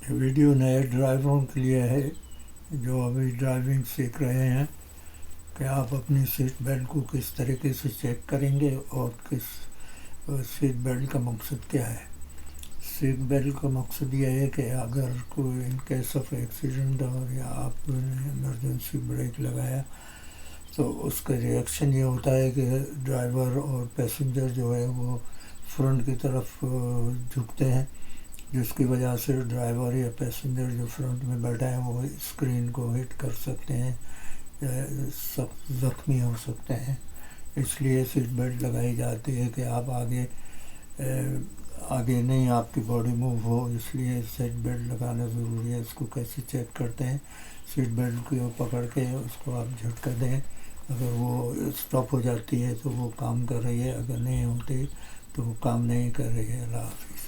یہ ویڈیو نئے ڈرائیوروں کے لیے ہے جو ابھی ڈرائیونگ سیکھ رہے ہیں کہ آپ اپنی سیٹ بیلٹ کو کس طریقے سے چیک کریں گے اور کس سیٹ بیلٹ کا مقصد کیا ہے۔ سیٹ بیلٹ کا مقصد یہ ہے کہ اگر کوئی ان کیس آف ایکسیڈنٹ اور یا آپ نے ایمرجنسی بریک لگایا تو اس کا ریئیکشن یہ ہوتا ہے کہ ڈرائیور اور پیسنجر جو ہے وہ فرنٹ کی طرف جھکتے ہیں، جس کی وجہ سے ڈرائیور یا پیسنجر جو فرنٹ میں بیٹھا ہے وہ اسکرین کو ہٹ کر سکتے ہیں یا سخت زخمی ہو سکتے ہیں۔ اس لیے سیٹ بیلٹ لگائی جاتی ہے کہ آپ آگے نہیں آپ کی باڈی موو ہو، اس لیے سیٹ بیلٹ لگانا ضروری ہے۔ اس کو کیسے چیک کرتے ہیں؟ سیٹ بیلٹ کو پکڑ کے اس کو آپ جھٹکا دیں، اگر وہ اسٹاپ ہو جاتی ہے تو وہ کام کر رہی ہے، اگر نہیں ہوتی تو وہ کام نہیں کر رہی ہے۔ اللہ حافظ۔